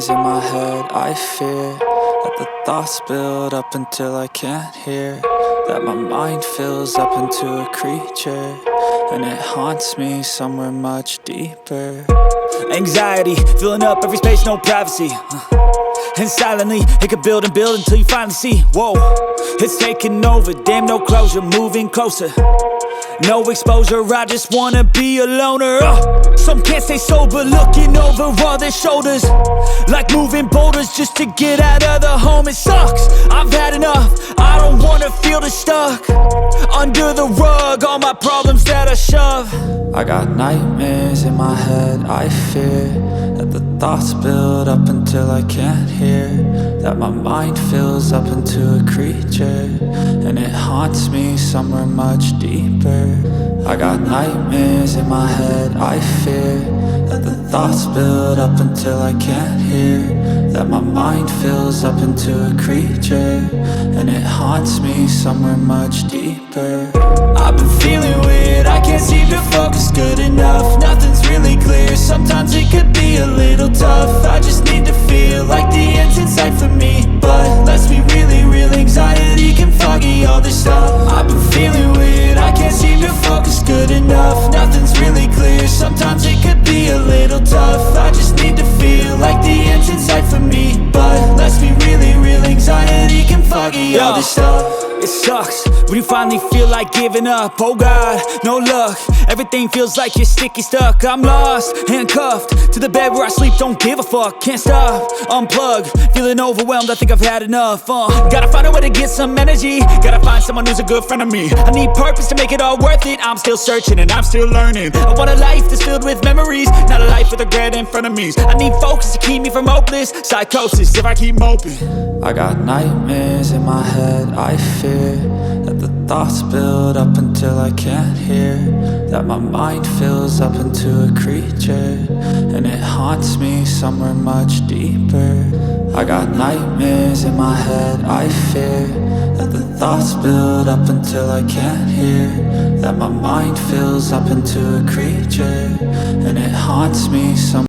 nightmares in my head, I fear that the thoughts build up until I can't hear, that my mind fills up into a creature, and it haunts me somewhere much deeper. Anxiety, filling up every space, no privacy. And silently, it could build and build until you finally see, whoa, it's taking over, damn, no closure, moving closer. No exposure, I just wanna be a loner. Some can't stay sober, looking over all their shoulders, like moving boulders just to get out of the home. It sucks, I've had enough, I don't wanna feel the stuck under the rug, all my problems that I shove. I got nightmares in my head, I fear that the thoughts build up until I can't hear, that my mind fills up into a creature, and it haunts me somewhere much deeper. I got nightmares in my head, I fear that the thoughts build up until I can't hear, that my mind fills up into a creature, and it haunts me somewhere much deeper. I've been feeling weird, I can't seem to focus good enough, nothing's really clear, sometimes it could be a little tough. I just need to feel like the end's in sight for me, but let's be really real, anxiety can foggy all this stuff. I've been feeling weird, I can't seem to focus good enough, nothing's really clear, sometimes it could be a little tough. I just need to feel like the end's in sight for me, but let's be really real, anxiety can foggy all this stuff. It sucks when you finally feel like giving up. Oh God, no luck, everything feels like you're sticky stuck. I'm lost, handcuffed to the bed where I sleep, don't give a fuck. Can't stop, unplug, feeling overwhelmed, I think I've had enough. Gotta find a way to get some energy, gotta find someone who's a good friend of me. I need purpose to make it all worth it, I'm still searching and I'm still learning. I want a life that's filled with memories, not a life with regret and frenemies. I need focus to keep me from hopeless psychosis if I keep moping. I got nightmares in my head, I fear that the thoughts build up until I can't hear, that my mind fills up into a creature, and it haunts me somewhere much deeper. I got nightmares in my head, I fear that the thoughts build up until I can't hear, that my mind fills up into a creature, and it haunts me somewhere